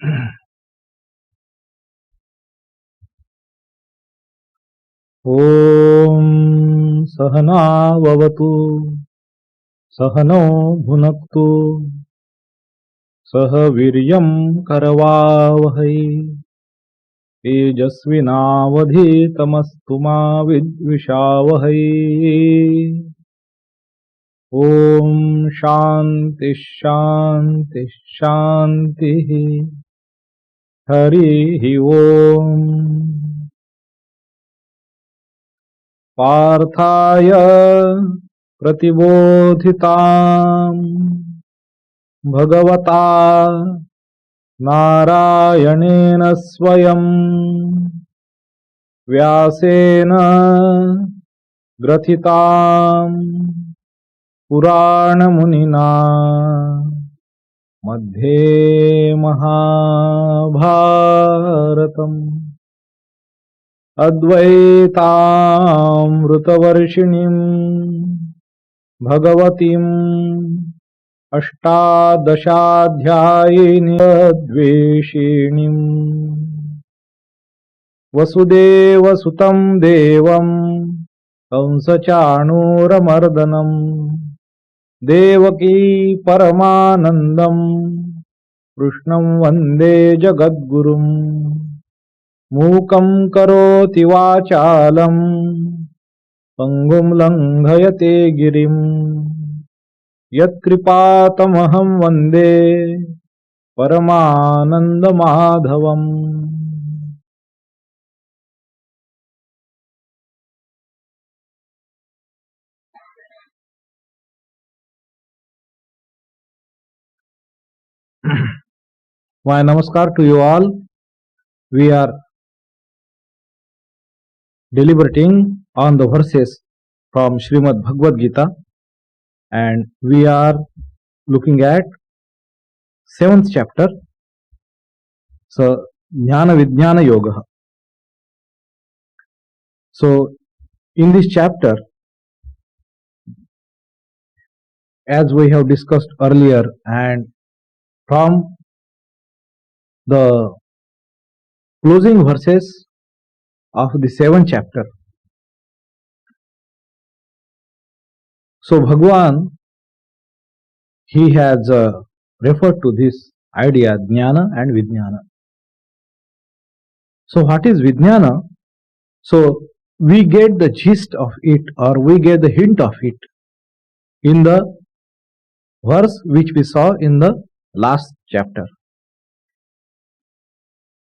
ॐ सहनाववतु सहनौ भुनक्तु सह वीर्यं करवावहै तेजस्विनावधीतमस्तु मा विद्विषावहै। ॐ शान्ति शान्ति शान्तिः। हरिः ॐ। पार्थाय प्रतिबोधितां भगवता नारायणेन स्वयं व्यासेन ग्रथितां पुराणमुनिना मध्ये महाभारतम् अद्वैतामृतवर्षिणीं भगवतीम् अष्टादशाध्यायिनीं द्वेषिणीम् वसुदेवसुतं देवं कंसचाणूरमर्दनं देवकी परमानन्दं कृष्णं वन्दे जगद्गुरुम्। मूकं करोति वाचालं पङ्गुं लङ्घयते गिरिं यत्कृपातमहं वन्दे परमानन्दमाधवम्। My namaskar to you all. We are deliberating on the verses from Srimad Bhagavad Gita, and we are looking at 7th chapter, so Jnana Vijnana Yoga. So in this chapter, as we have discussed earlier, and from the closing verses of the 7th chapter, so Bhagwan, he has referred to this idea Jnana and Vijnana. So what is Vijnana? So we get the gist of it, or we get the hint of it in the verse which we saw in the last chapter.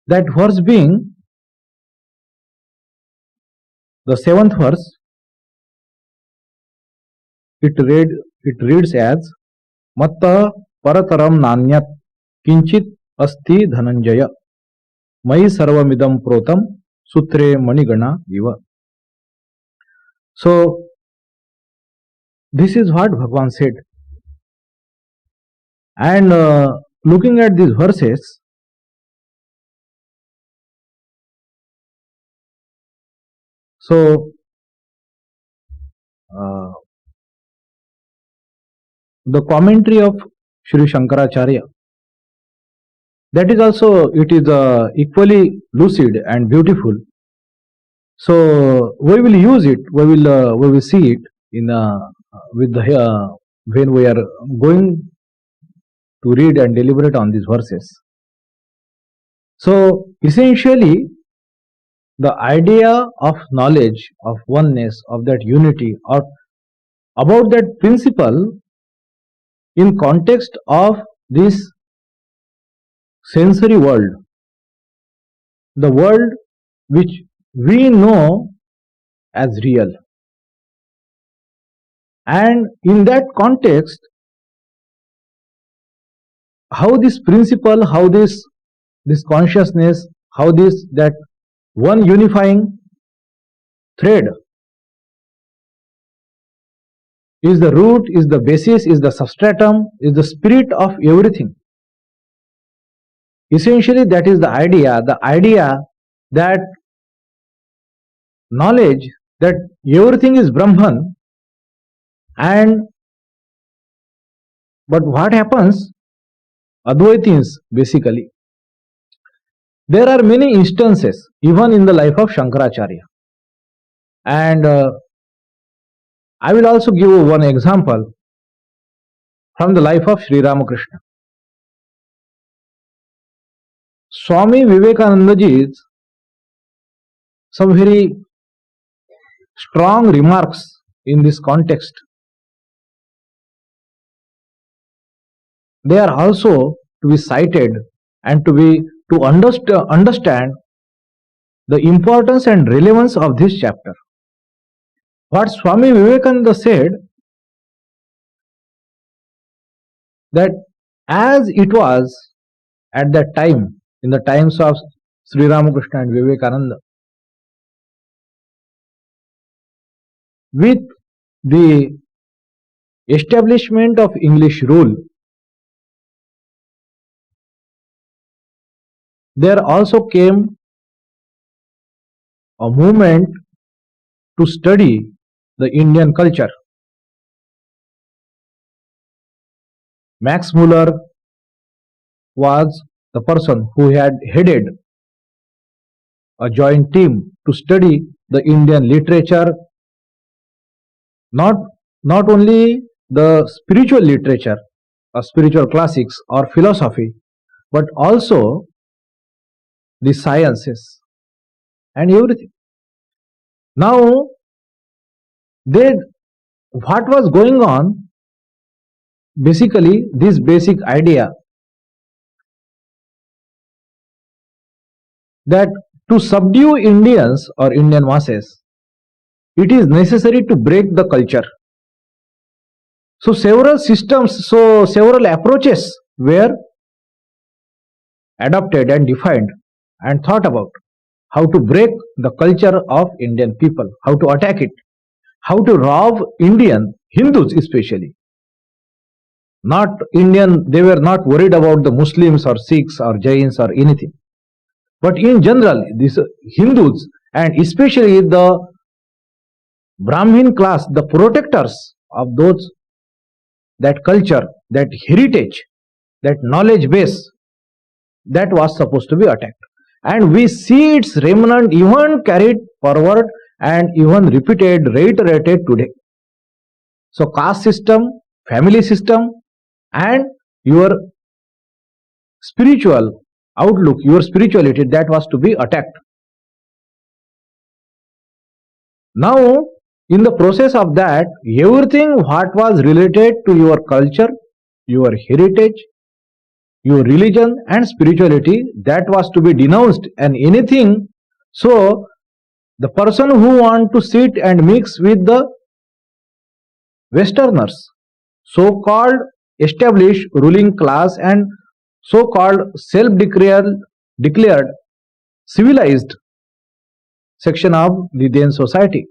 That verse being the 7th verse, it reads as Matta parataram nanyat kinchit asti dhananjaya mai sarvamidam protam sutre manigana iva. So this is what Bhagwan said, and looking at these verses, so the commentary of Shri Shankaracharya, that is also, it is equally lucid and beautiful. So we will use it, we will see it in with the when we are going to read and deliberate on these verses. So essentially, the idea of knowledge, of oneness, of that unity, or about that principle in context of this sensory world, the world which we know as real, and in that context, how this principle, how this consciousness, how that one unifying thread is the root, is the basis, is the substratum, is the spirit of everything. Essentially, that is the idea that knowledge, that everything is Brahman, and but what happens? Advaitins basically, There are many instances even in the life of Shankaracharya. And I will also give one example from the life of Sri Ramakrishna. Swami Vivekanandaji's some very strong remarks in this context. They are also to be cited and to understand the importance and relevance of this chapter. What Swami Vivekananda said, that as it was at that time, in the times of Sri Ramakrishna and Vivekananda, with the establishment of English rule, there also came a movement to study the Indian culture. Max Muller was the person who had headed a joint team to study the Indian literature, not only the spiritual literature or spiritual classics or philosophy, but also the sciences and everything. Now, what was going on? Basically, this basic idea that to subdue Indians or Indian masses, it is necessary to break the culture. So several systems, several approaches were adopted and defined and thought about how to break the culture of Indian people, how to attack it, how to rob Indian Hindus especially. Not Indian, they were not worried about the Muslims or Sikhs or Jains or anything. But in general, these Hindus and especially the Brahmin class, the protectors of that culture, that heritage, that knowledge base, that was supposed to be attacked. And we see its remnant even carried forward and even reiterated today. So caste system, family system, and your spiritual outlook, your spirituality, that was to be attacked. Now, in the process of that, everything what was related to your culture, your heritage, your religion and spirituality, that was to be denounced, and anything. So, the person who want to sit and mix with the Westerners, so-called established ruling class and so-called self-declared civilized section of the then society,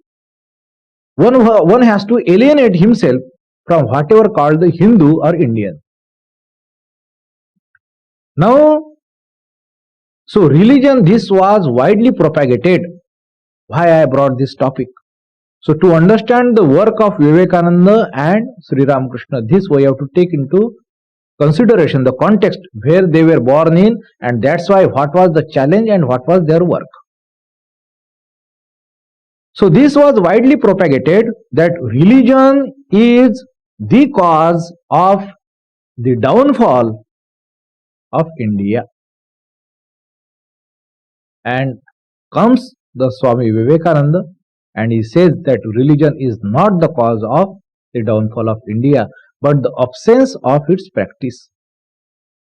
one has to alienate himself from whatever called the Hindu or Indian. Now, so religion, this was widely propagated. Why I brought this topic? So to understand the work of Vivekananda and Sri Ramakrishna, this we have to take into consideration the context where they were born in, and that's why what was the challenge and what was their work. So this was widely propagated that religion is the cause of the downfall of India. And comes the Swami Vivekananda and he says that religion is not the cause of the downfall of India, but the absence of its practice.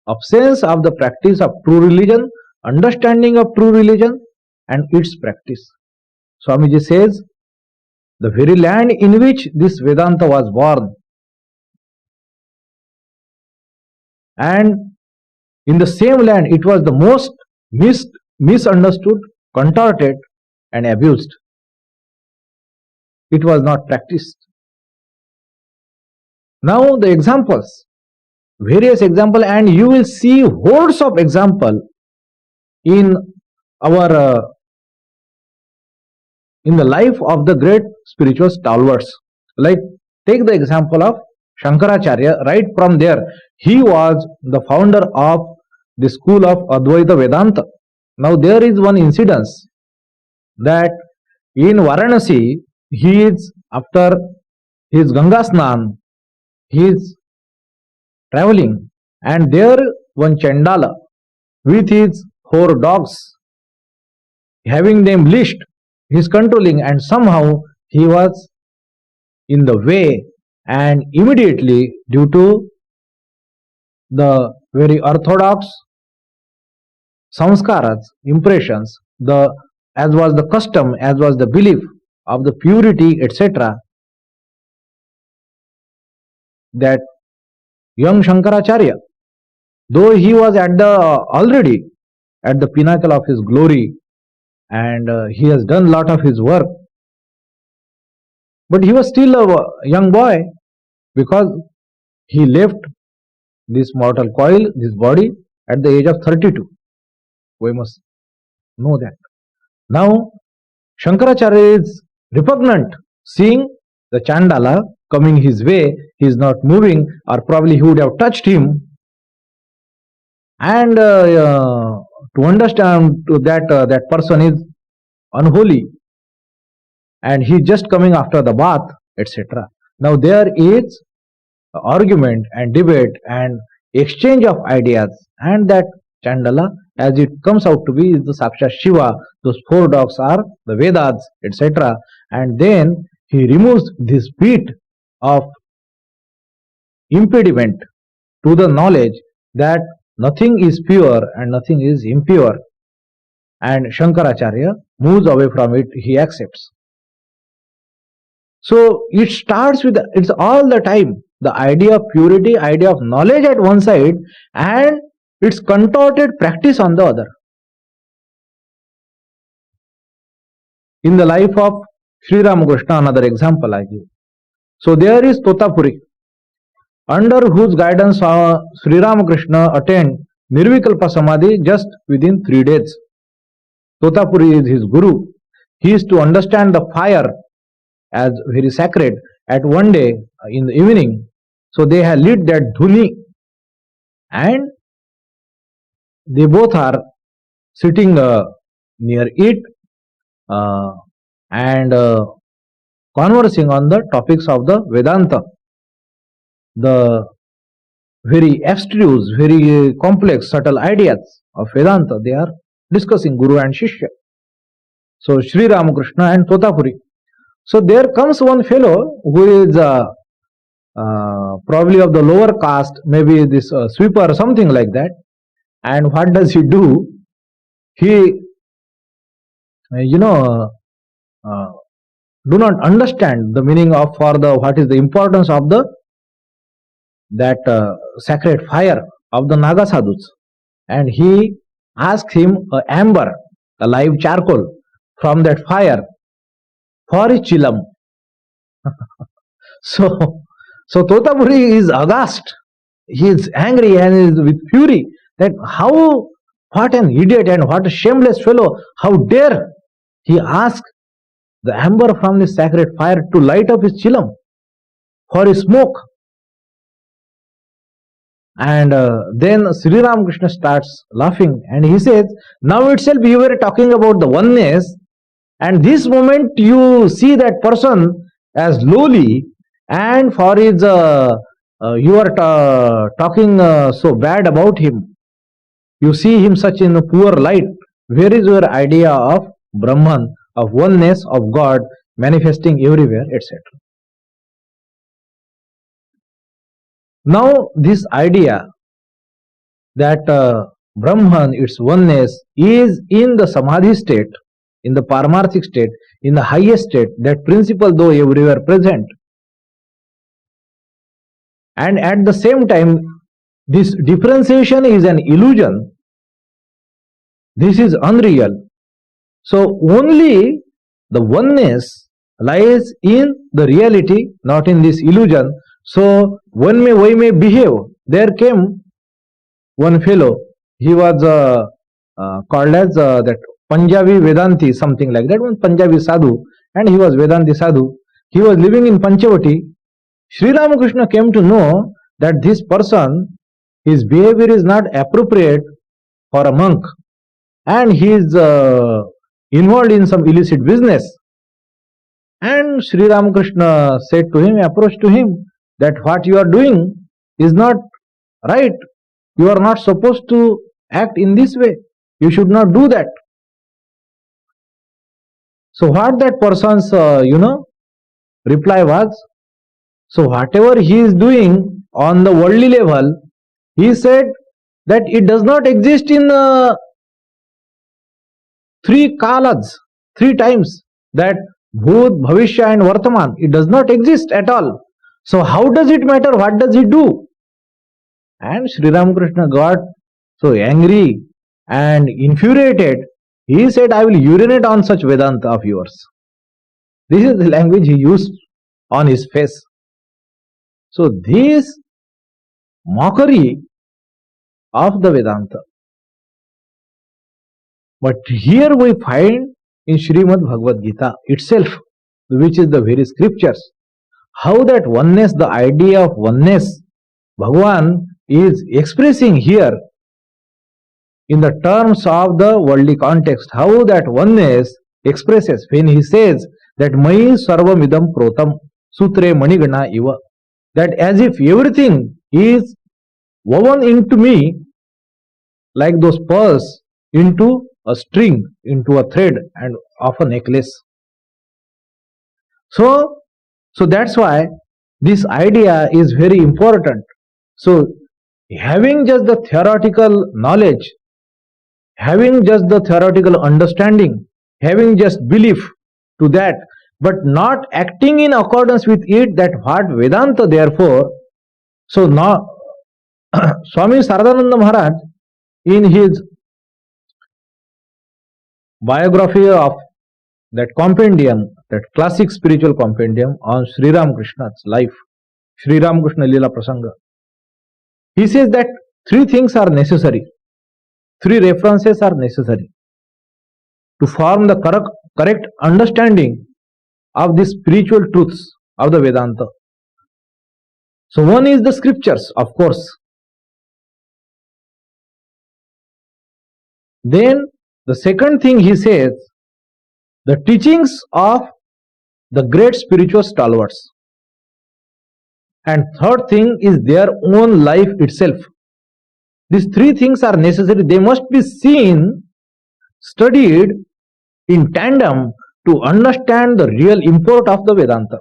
Absence of the practice of true religion, understanding of true religion and its practice. Swamiji says, the very land in which this Vedanta was born, and in the same land it was the most misunderstood, contorted and abused. It was not practiced. Now the examples, various examples, and you will see hordes of example in our in the life of the great spiritual stalwarts. Like take the example of Shankaracharya. Right from there, he was the founder of the school of Advaita Vedanta. Now there is one incidence that in Varanasi, he is after his Ganga Snan, he is traveling, and there one Chandala with his 4 dogs, having them leashed, he is controlling, and somehow he was in the way, and immediately, due to the very orthodox samskaras, impressions, the as was the custom, as was the belief of the purity, etc., that young Shankaracharya, though he was at the already at the pinnacle of his glory, and he has done lot of his work, but he was still a young boy, because he left this mortal coil, this body, at the age of 32. We must know that. Now, Shankaracharya is repugnant, seeing the Chandala coming his way, he is not moving, or probably he would have touched him. And to understand that that person is unholy, and he is just coming after the bath, etc. Now there is argument and debate and exchange of ideas, and that Chandala, as it comes out to be, is the Sakshat Shiva. Those 4 dogs are the Vedas, etc. And then he removes this bit of impediment to the knowledge that nothing is pure and nothing is impure, and Shankaracharya moves away from it, he accepts. So it starts with, it's all the time the idea of purity, idea of knowledge at one side, and its contorted practice on the other. In the life of Sri Ramakrishna, another example I give. So there is Totapuri, under whose guidance Sri Ramakrishna attained Nirvikalpa Samadhi just within 3 days. Totapuri is his guru. He is to understand the fire as very sacred. At one day in the evening, so they have lit that dhuni, and they both are sitting near it and conversing on the topics of the Vedanta, the very abstruse, very complex, subtle ideas of Vedanta. They are discussing, Guru and Shishya. So Sri Ramakrishna and Totapuri. So there comes one fellow who is probably of the lower caste, maybe this sweeper or something like that. And what does he do? He, do not understand the meaning of what is the importance of that sacred fire of the Naga sadhus, and he asks him a amber, a live charcoal from that fire for his chilam. So Totapuri is aghast. He is angry and is with fury that what an idiot and what a shameless fellow, how dare he ask the amber from the sacred fire to light up his chilam for his smoke. And then Sri Ramakrishna starts laughing, and he says, now itself you were talking about the oneness, and this moment you see that person as lowly, and for his you are talking so bad about him. You see him such in a poor light. Where is your idea of Brahman, of oneness, of God manifesting everywhere, etc.? Now this idea that Brahman, its oneness, is in the Samadhi state, in the Paramarthic state, in the highest state, that principle though everywhere present. And at the same time, this differentiation is an illusion. This is unreal. So only the oneness lies in the reality, not in this illusion. So one way may behave. There came one fellow. He was called as that Punjabi Vedanti, something like that, one Punjabi sadhu, and he was Vedanti sadhu. He was living in Panchavati. Sri Ramakrishna came to know that this person, his behavior is not appropriate for a monk. and he is involved in some illicit business. And Sri Ramakrishna said to him, approached to him, that what you are doing is not right. You are not supposed to act in this way. You should not do that. So what that person's reply was, so whatever he is doing on the worldly level, he said that it does not exist in three kalas, three times, that Bhut, Bhavishya and Vartaman. It does not exist at all. So how does it matter? What does he do? And Sri Ramakrishna got so angry and infuriated. He said, I will urinate on such Vedanta of yours. This is the language he used on his face. So this mockery of the Vedanta. But here we find in Srimad Bhagavad Gita itself, which is the very scriptures, how that oneness, the idea of oneness, Bhagavan is expressing here in the terms of the worldly context, how that oneness expresses when he says that Mai Sarvamidam Protam Sutre Manigana Iva, that as if everything is woven into me like those pearls into a string, into a thread and of a necklace. So that's why this idea is very important. So having just the theoretical knowledge, having just the theoretical understanding, having just belief to that, but not acting in accordance with it, that what Vedanta therefore. So now Swami Saradananda Maharaj, in his biography of that compendium, that classic spiritual compendium on Sri Ramakrishna's life, Sri Ramakrishna Leela Prasanga, he says that three things are necessary, three references are necessary to form the correct understanding of the spiritual truths of the Vedanta. So one is the scriptures, of course. Then the second thing he says, the teachings of the great spiritual stalwarts. And third thing is their own life itself. These three things are necessary. They must be seen, studied in tandem to understand the real import of the Vedanta.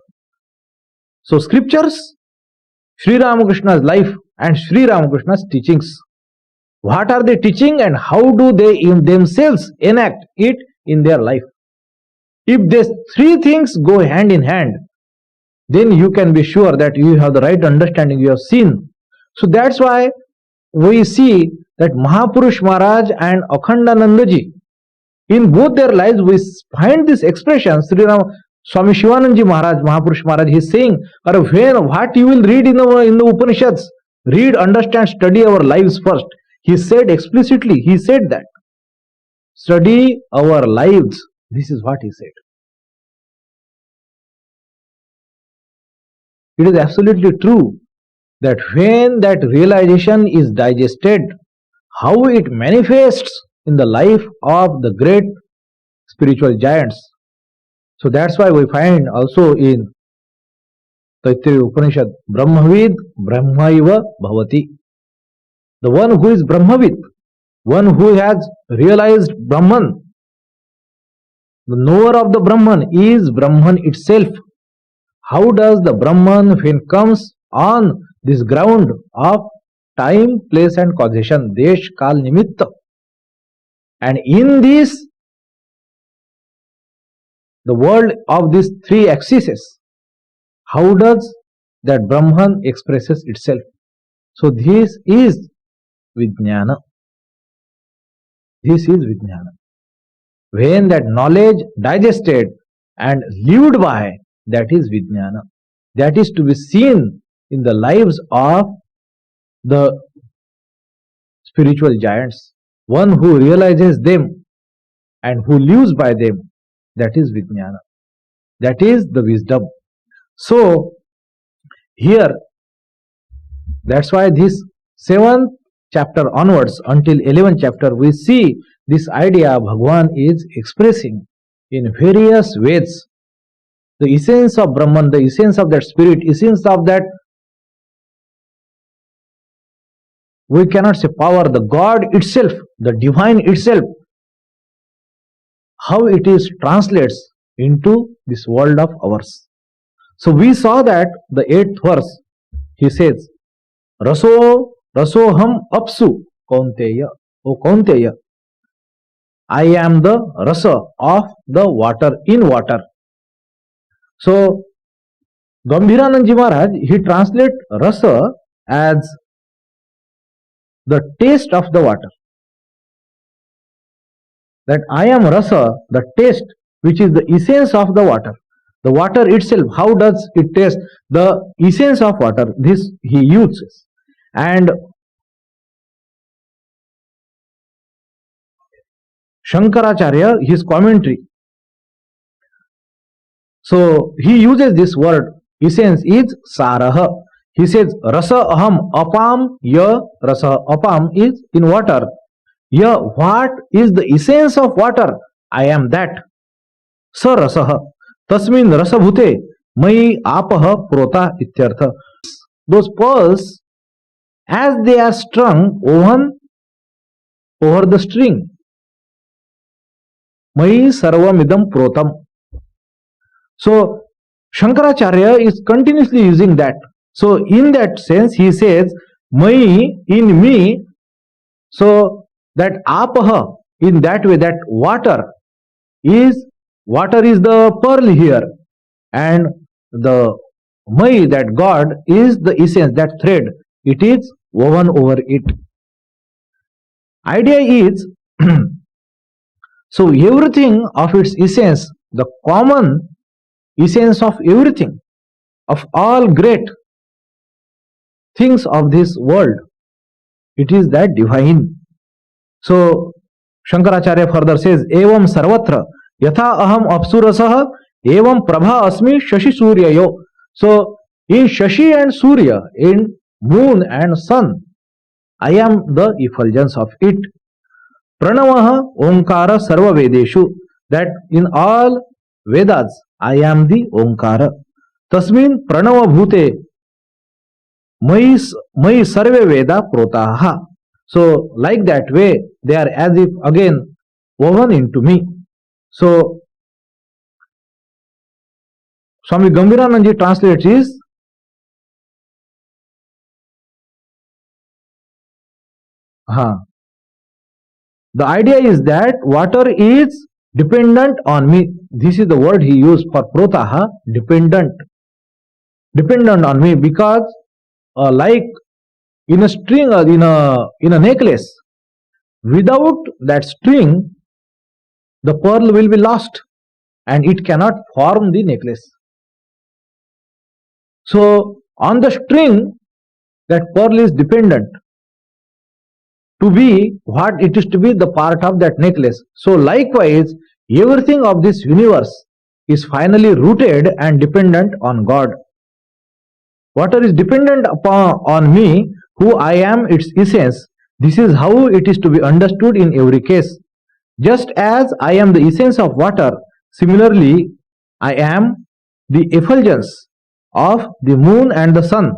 So scriptures, Sri Ramakrishna's life and Sri Ramakrishna's teachings. What are they teaching and how do they in themselves enact it in their life? If these three things go hand in hand, then you can be sure that you have the right understanding, you have seen. So that's why we see that Mahapurush Maharaj and Akhandanandaji, in both their lives we find this expression. Sri Ram, Swami Shivanandaji Maharaj, Mahapurush Maharaj, he is saying, what you will read in the Upanishads, read, understand, study our lives first. He said explicitly, he said that. Study our lives. This is what he said. It is absolutely true that when that realization is digested, how it manifests in the life of the great spiritual giants. So that's why we find also in Taittiriya Upanishad, Brahmavid Brahmaiva Bhavati. The one who is Brahmavid, one who has realized Brahman, the knower of the Brahman is Brahman itself. How does the Brahman, when comes on this ground of time, place and causation, Desh, Kal, Nimitta, and in this, the world of these three axes, how does that Brahman expresses itself? So this is Vijnana. This is Vijnana. When that knowledge digested and lived by, that is Vijnana. That is to be seen in the lives of the spiritual giants. One who realizes them and who lives by them, that is Vijnana. That is the wisdom. So here, that's why this 7th chapter onwards until 11th chapter, we see this idea Bhagwan is expressing in various ways. The essence of Brahman, the essence of that spirit, essence of that, we cannot say power, the God itself, the divine itself, how it is translates into this world of ours. So we saw that the 8th verse, he says, Rasoham apsu Kaunteya. O Kaunteya, I am the rasa of the water, in water. So Gambhiranandji Maharaj, he translates rasa as the taste of the water. That I am rasa, the taste, which is the essence of the water. The water itself, how does it taste? The essence of water, this he uses. And Shankaracharya, his commentary, so he uses this word, essence is saraha. He says, rasa aham apam, ya rasa apam is in water. Ya, what is the essence of water? I am that. Sa rasaha. Tasmin rasabhute mai apaha prota ityartha. Those pearls, as they are strung woven over the string, mai sarvamidam protam. So Shankaracharya is continuously using that. So in that sense he says, mai, in me, so that apaha, in that way, that water is the pearl here, and the mai, that God, is the essence, that thread, it is woven over it. Idea is so everything of its essence, the common essence of everything, of all great things of this world, it is that divine. So Shankaracharya further says, evam sarvatra yatha aham apsurasah evam prabha asmi shashi suryayo. So in Shashi and Surya, in moon and sun, I am the effulgence of it. Pranavaha Omkara Sarva Vedeshu, that in all Vedas I am the Omkara. Tasmin Pranava Bhute Mai Sarve Veda Protaha. So like that way, they are as if again woven into me. So Swami Gambhiranandji translates is, the idea is that water is dependent on me. This is the word he used for protaha, dependent on me, because like in a string, in a necklace, without that string the pearl will be lost and it cannot form the necklace. So on the string, that pearl is dependent to be what it is to be, the part of that necklace. So likewise, everything of this universe is finally rooted and dependent on God. Water is dependent on me, who I am, its essence. This is how it is to be understood in every case. Just as I am the essence of water, similarly I am the effulgence of the moon and the sun.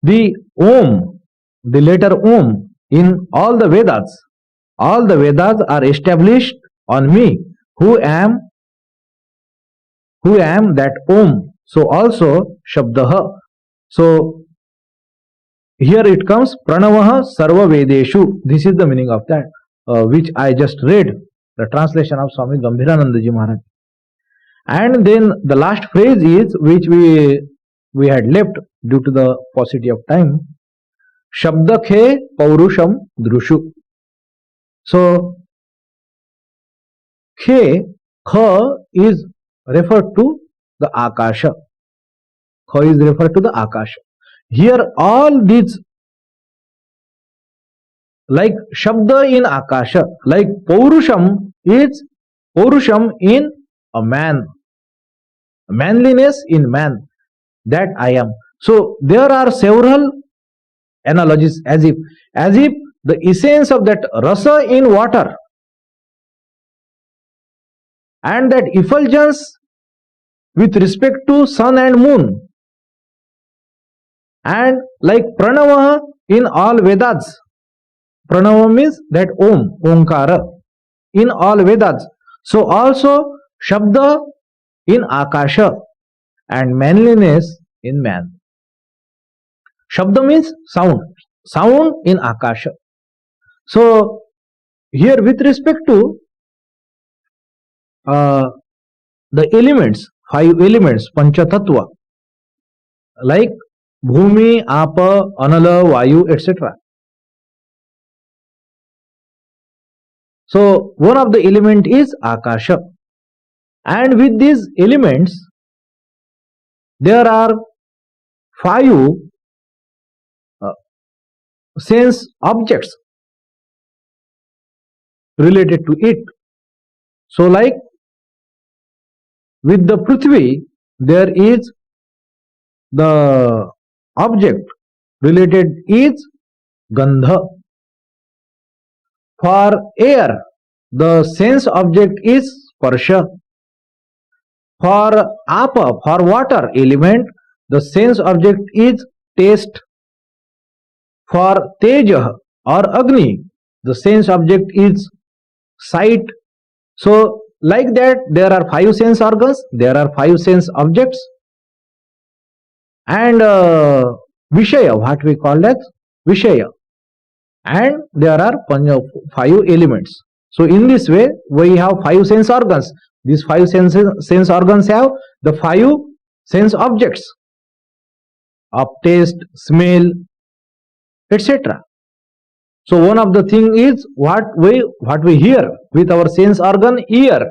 The Om, the letter Om, in all the Vedas are established on me, who am that Om. So also Shabdaha. So here it comes Pranavaha Sarva Vedeshu. This is the meaning of that, which I just read, the translation of Swami Gambhiranandaji Maharaj. And then the last phrase is, which we had left due to the paucity of time, Shabdakhe Paurusham Drushu. So Kha is referred to the Akasha. Kha is referred to the Akasha. Here all these, like Shabda in Akasha, like Paurusham is Paurusham in a man, manliness in man, that I am. So there are several analogies, as if the essence of that rasa in water, and that effulgence with respect to sun and moon, and like pranava in all Vedas. Pranava means that Om, Omkara in all Vedas. So also Shabda in Akasha and manliness in man. Shabda means sound, sound in Akasha. So here with respect to the elements, 5 elements, Pancha Tattva, like Bhumi, Apa, Anala, Vayu, etc. So one of the element is Akasha, and with these elements there are 5 sense objects related to it. So like with the Prithvi there is the object related is Gandha. For air the sense object is Sparsha. For Apa, for water element, the sense object is taste. For Teja or Agni, the sense object is sight. So like that there are 5 sense organs, there are 5 sense objects, and Vishaya, what we call that Vishaya, and there are 5 elements. So in this way we have 5 sense organs. These 5 sense organs have the 5 sense objects of taste, smell, etc. So one of the thing is what we hear with our sense organ ear.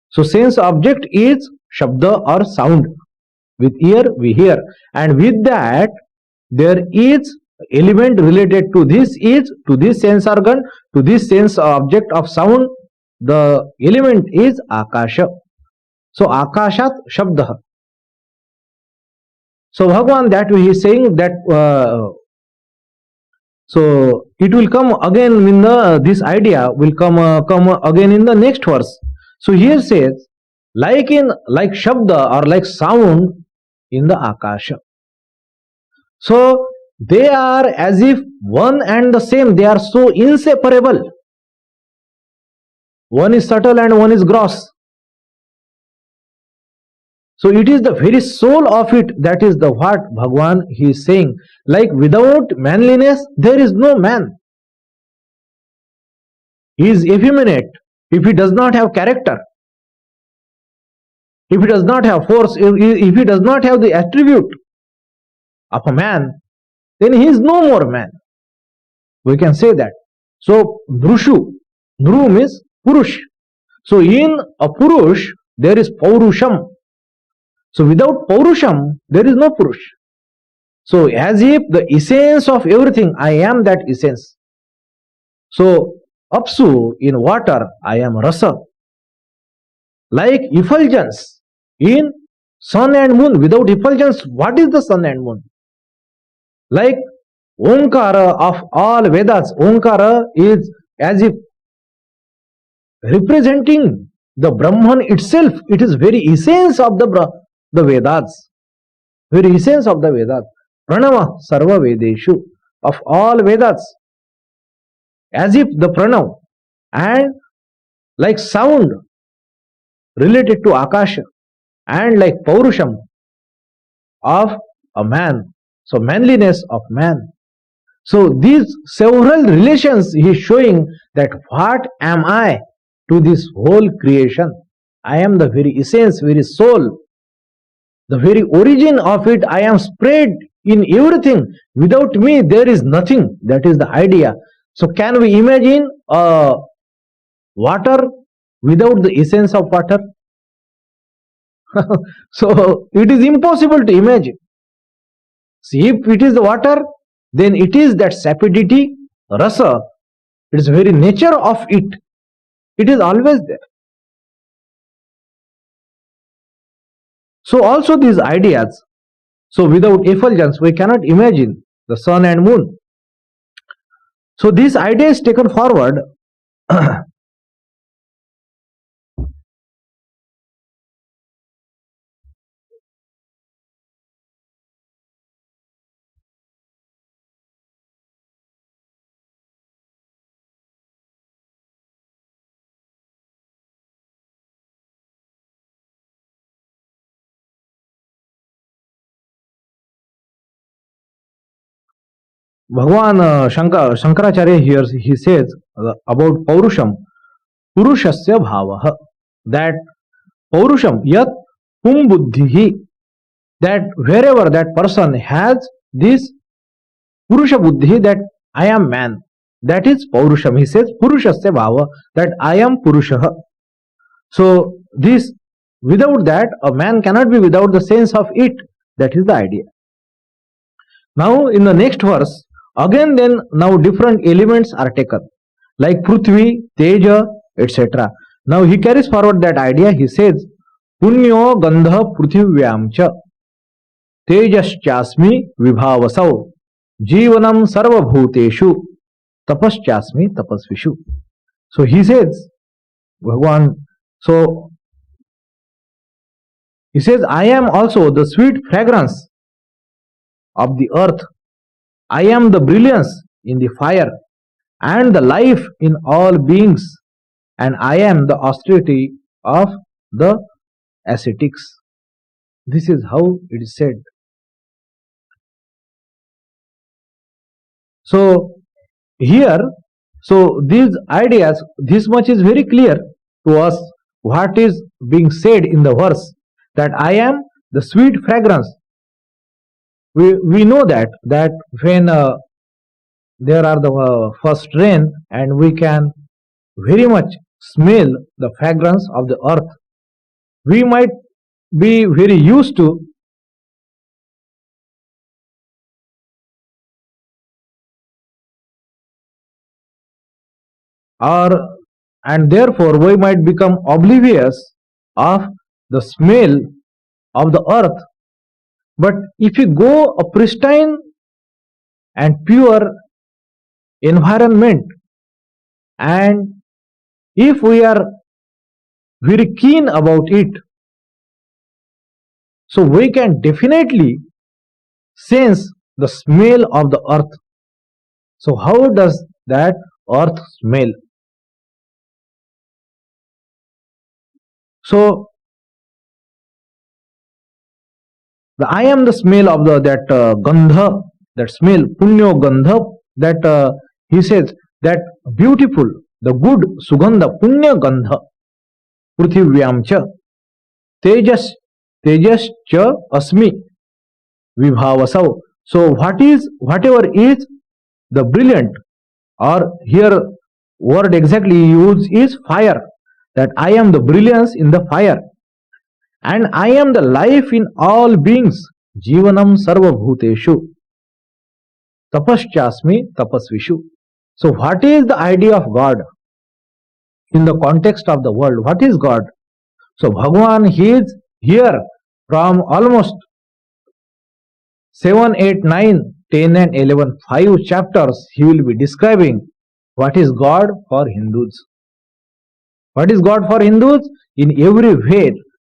So sense object is Shabda or sound. With ear we hear, and with that there is element related to this is to this sense organ, to this sense object of sound. The element is Akasha. So Akashat Shabda. So Bhagavan that he is saying that so it will come again in the this idea will come again in the next verse. So here says like Shabda or like sound in the Akasha. So they are as if one and the same, they are so inseparable. One is subtle and one is gross. So it is the very soul of it, that is the what Bhagavan he is saying. Like without manliness there is no man. He is effeminate if he does not have character, if he does not have force, if he does not have the attribute of a man, then he is no more man. We can say that. So Drushu, Dhru means Purush. So in a Purush there is Paurusham. So without Paurusham there is no Purush. So as if the essence of everything, I am that essence. So Apsu in water, I am Rasa. Like effulgence in sun and moon. Without effulgence, what is the sun and moon? Like Omkara of all Vedas, Omkara is as if representing the Brahman itself. It is very essence of the Vedas, very essence of the Vedas. Pranava sarva Vedeshu, of all Vedas, as if the Pranav, and like sound related to Akasha, and like Paurusham of a man. So manliness of man. So these several relations he is showing that what am I to this whole creation? I am the very essence, very soul, the very origin of it. I am spread in everything. Without me there is nothing. That is the idea. So can we imagine water without the essence of water? So it is impossible to imagine. See, if it is the water, then it is that sapidity, rasa. It is the very nature of it. It is always there. So also these ideas. So without effulgence we cannot imagine the sun and moon. So this idea is taken forward Bhagwan Shankaracharya here he says about Paurusham, Purushasya Bhavah, that Paurusham yat pum buddhihi, that wherever that person has this Purusha buddhi, that I am man, that is Paurusham. He says Purushasya Bhava, that I am Purusha. So this, without that a man cannot be without the sense of it. That is the idea. Now in the next verse, again then now different elements are taken, like Prithvi, Teja, etc. Now he carries forward that idea. He says, Punyo Gandha Prithvivyamcha Tejaschasmi Vibhavasau Jivanam Sarvabhuteshu Tapaschasmi Tapasvishu. So he says, Bhagwan, so he says, I am also the sweet fragrance of the earth. I am the brilliance in the fire and the life in all beings, and I am the austerity of the ascetics. This is how it is said. So here, so these ideas, this much is very clear to us what is being said in the verse, that I am the sweet fragrance. We know that when there are the first rain and we can very much smell the fragrance of the earth, we might be very used to and therefore we might become oblivious of the smell of the earth. But if you go a pristine and pure environment, and if we are very keen about it, so we can definitely sense the smell of the earth. So how does that earth smell? So I am the smell of that gandha, that smell, punyo gandha, that he says, that beautiful, the good sugandha, punya gandha, prithvivyam cha, tejas cha asmi vibhavasav. So whatever is the brilliant, or here word exactly used is fire, that I am the brilliance in the fire, and I am the life in all beings, jivanam sarva bhuteshu, tapaschasmi tapasvishu. So what is the idea of God in the context of the world? What is God? So Bhagwan, he is here from almost 7, 8, 9, 10 and 11, 5 chapters he will be describing what is God for Hindus. What is God for Hindus? In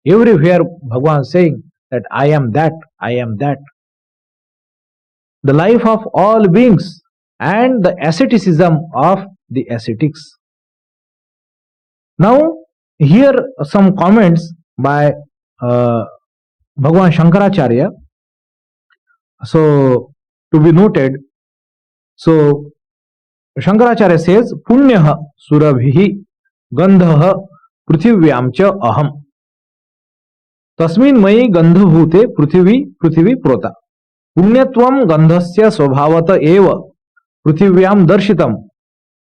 everywhere Bhagwan saying that I am that, I am that. The life of all beings and the asceticism of the ascetics. Now here some comments by Bhagwan Shankaracharya, so to be noted. So Shankaracharya says, Punyaha surabhihi gandhaha prithvivyam cha aham tasmin mayi gandhabhute prithvi prota punyatvam gandhasya swabhavata eva prithvivyam darshitam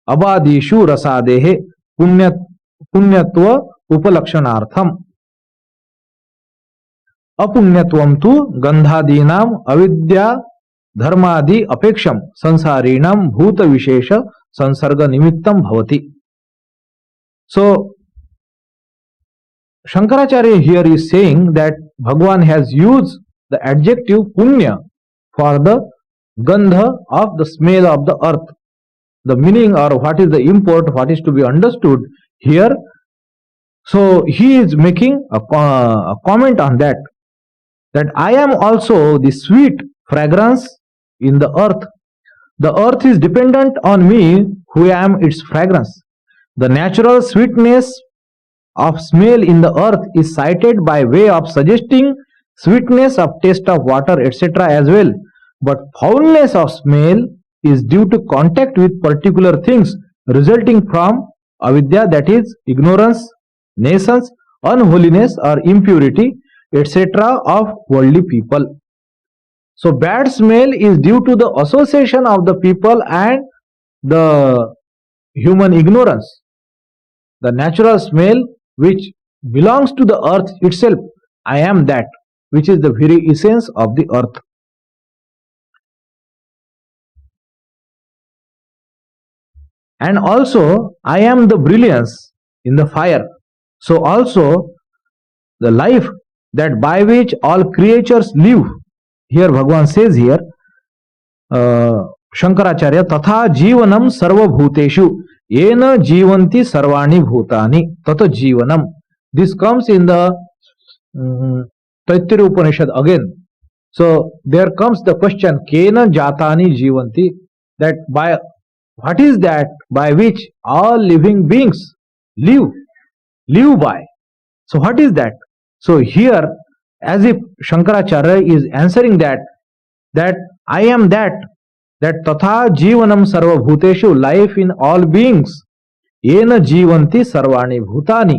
abadishu rasadehe punyatva upalakshanartham apunyatvam tu gandhadinam avidya dharmadi apeksham sansarinam bhuta vishesha sansarga nimittam bhavati. So Shankaracharya here is saying that Bhagwan has used the adjective punya for the gandha of the smell of the earth. the meaning or what is the import, what is to be understood here. So he is making a comment on that, that I am also the sweet fragrance in the earth. The earth is dependent on me, who am its fragrance. The natural sweetness of smell in the earth is cited by way of suggesting sweetness of taste of water, etc. as well. But foulness of smell is due to contact with particular things resulting from avidya, that is ignorance, nations, unholiness or impurity, etc. of worldly people. So bad smell is due to the association of the people and the human ignorance. The natural smell which belongs to the earth itself, I am that, which is the very essence of the earth. And also I am the brilliance in the fire. So also the life that by which all creatures live. Here Bhagavan says here, Shankaracharya, tatha jivanam sarvabhuteshu yena jivanti sarvani bhutani tata jivanam. This comes in the Taittiriya Upanishad again. So there comes the question, kena jatani jivanti, that by what is that by which all living beings live by. So what is that? So here, as if Shankaracharya is answering that I am that tatha jivanam sarva bhuteshu, life in all beings, yena jivanti sarvani bhutani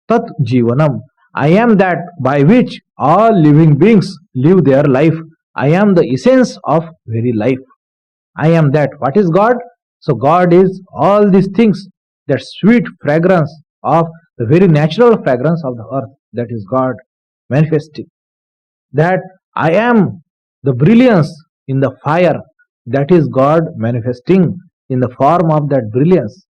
tat jivanam. I am that by which all living beings live their life. I am the essence of very life. I am that. What is God? So God is all these things, that sweet fragrance of the very natural fragrance of the earth, that is God manifesting. That I am the brilliance in the fire, that is God manifesting in the form of that brilliance.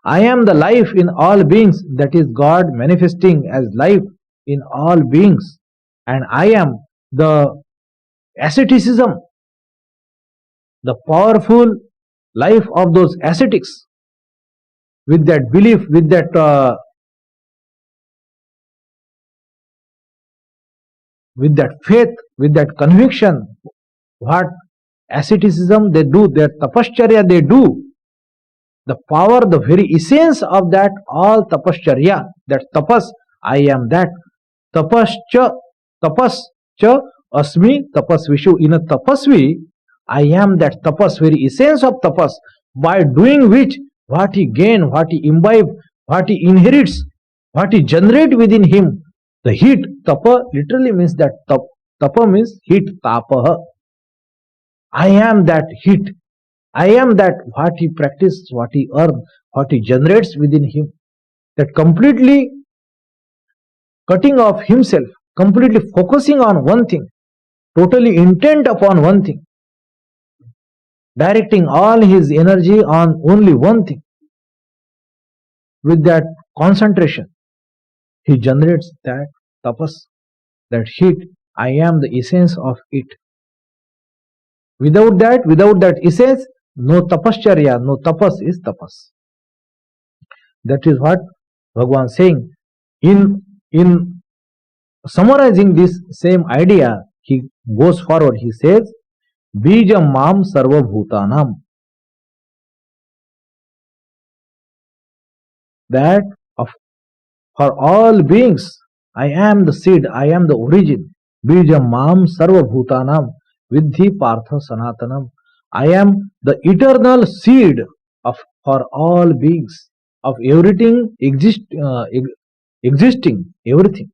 I am the life in all beings, that is God manifesting as life in all beings. And I am the asceticism, the powerful life of those ascetics, with that belief, with that faith, with that conviction, what asceticism they do, their tapascharya they do, the power, the very essence of that all tapascharya, that tapas, I am that. Tapascha, tapascha asmi tapasvishu. In a tapasvi, I am that tapas, very essence of tapas, by doing which what he gain, what he imbibe, what he inherits, what he generate within him, the heat. Tapa literally means that tapa means heat, tapaha. I am that heat. I am that what he practices, what he earns, what he generates within him. That completely cutting off himself, completely focusing on one thing, totally intent upon one thing, directing all his energy on only one thing. With that concentration, he generates that tapas, that heat. I am the essence of it. Without that essence, no tapascharya, no tapas is tapas. That is what Bhagavan is saying. In summarizing this same idea, he goes forward. He says, Bijam mam sarva bhutanam. That for all beings, I am the seed, I am the origin. Bijam mam sarva bhutanam vidhi partha sanatanam. I am the eternal seed for all beings, of everything existing, everything.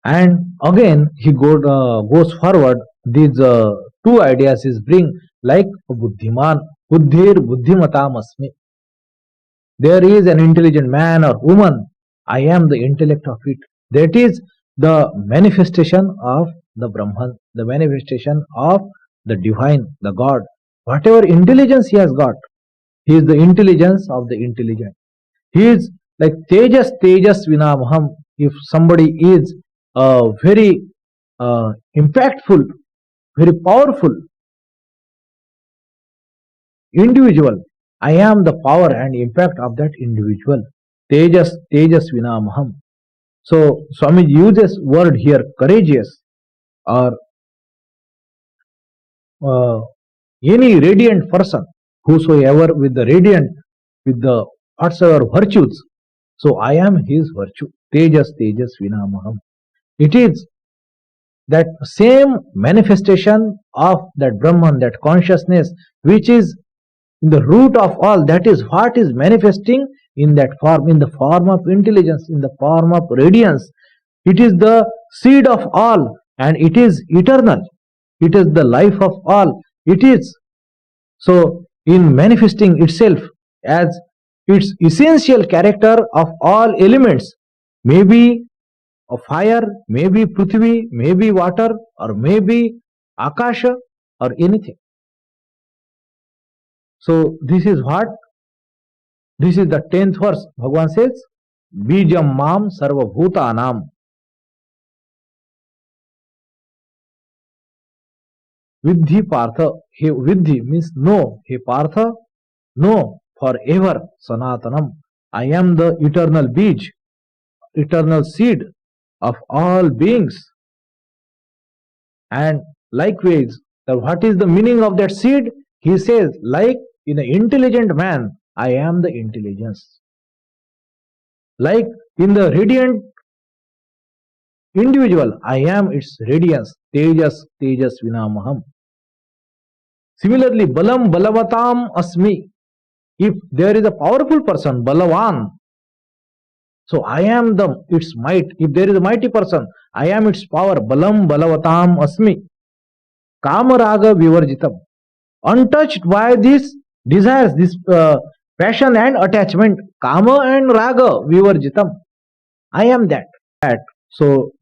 And again he goes forward. These two ideas is bring, like buddhiman, buddhir buddhimatam asmi. There is an intelligent man or woman, I am the intellect of it. That is the manifestation of the Brahman, the manifestation of the divine, the God. Whatever intelligence he has got, he is the intelligence of the intelligent. He is like Tejas Vinamaham. If somebody is very impactful, very powerful, individual, I am the power and impact of that individual. Tejas Vinamaham. So Swami uses word here courageous or uh, any radiant person, whosoever with the radiant, with the whatsoever virtues. So I am his virtue. Tejas Vinamaham. It is that same manifestation of that Brahman, that consciousness, which is in the root of all, that is what is manifesting in that form, in the form of intelligence, in the form of radiance. It is the seed of all and it is eternal. It is the life of all. It is so in manifesting itself as its essential character of all elements, maybe of fire, maybe Prithvi, maybe water, or maybe Akasha, or anything. So this is what? This is the 10th verse. Bhagavan says, Bijam Mam Sarva Bhutanam. Vidhi Partha. Vidhi means no. He Partha, no, forever. Sanatanam. I am the eternal Bij, eternal seed of all beings. And likewise, what is the meaning of that seed? He says, like in an intelligent man, I am the intelligence. Like in the radiant individual, I am its radiance. Tejas Vinamaham. Similarly, Balam Balavatam Asmi. If there is a powerful person, Balavan, so I am its might. If there is a mighty person, I am its power. Balam Balavatam Asmi. Kamaraga Vivarjitam. Untouched by these desires, this passion and attachment. Kama and Raga Vivarjitam. I am that. So,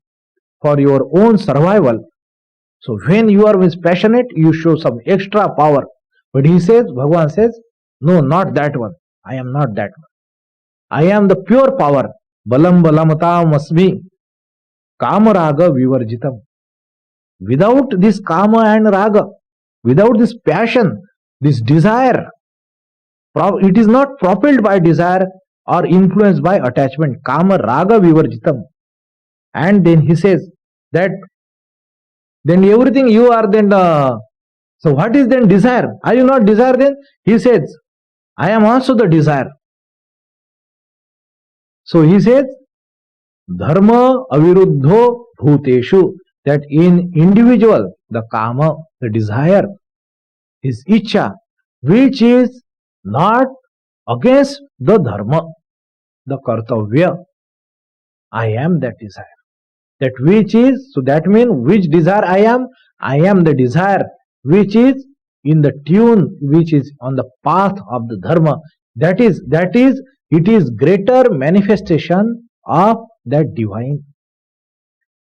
for your own survival. So, when you are passionate, you show some extra power. But he says, Bhagavan says, no, not that one. I am not that one. I am the pure power. Balam Balamatam Asmi. Kama Raga Vivarjitam. Without this Kama and Raga, without this passion, this desire, it is not propelled by desire or influenced by attachment. Kama Raga Vivarjitam. And then he says that then everything you are then, so what is then desire? Are you not desire then? He says, I am also the desire. So he says, Dharma aviruddho bhuteshu, that in individual, the kama, the desire, is icha, which is not against the dharma, the kartavya. I am that desire. That which is, so that means which desire I am the desire which is in the tune, which is on the path of the dharma. That is, it is greater manifestation of that divine.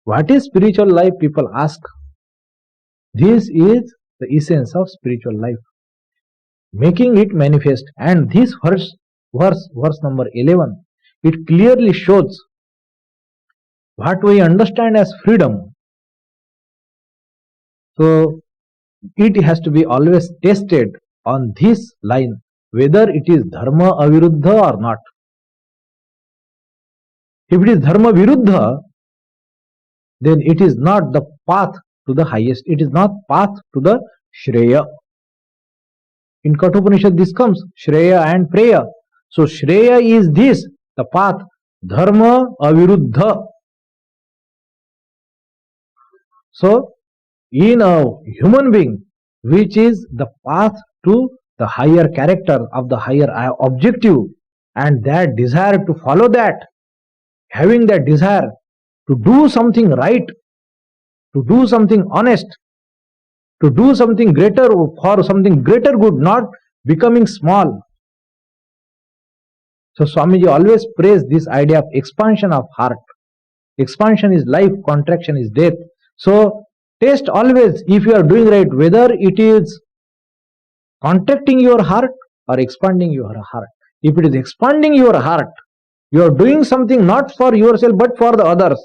What is spiritual life? People ask. This is the essence of spiritual life. Making it manifest. And this verse number 11, it clearly shows what we understand as freedom. So, it has to be always tested on this line, whether it is dharma aviruddha or not. If it is dharma viruddha, then it is not the path to the highest. It is not path to the Shreya. In Kathopanishad this comes, Shreya and Preya. So Shreya is this, the path, dharma aviruddha. So, in a human being, which is the path to the higher character of the higher objective, and that desire to follow that, having that desire to do something right, to do something honest, to do something greater for something greater good, not becoming small. So Swamiji always praised this idea of expansion of heart. Expansion is life, contraction is death. So test always, if you are doing right, whether it is contracting your heart or expanding your heart. If it is expanding your heart, you are doing something not for yourself but for the others,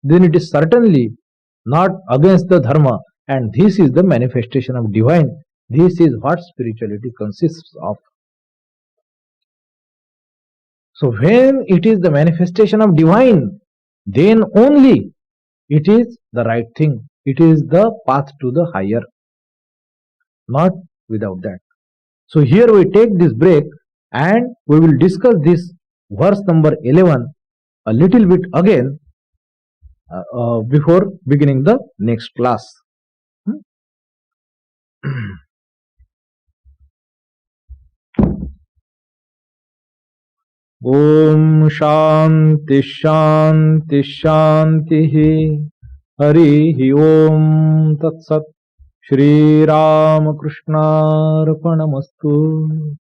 then it is certainly not against the dharma, and this is the manifestation of divine. This is what spirituality consists of. So when it is the manifestation of divine, then only it is the right thing. It is the path to the higher, not without that. So here we take this break and we will discuss this verse number 11 a little bit again before beginning the next class. Om Shanti Shanti Shanti Hari Om Tat Sat Shri Ramakrishna Arpanamastu.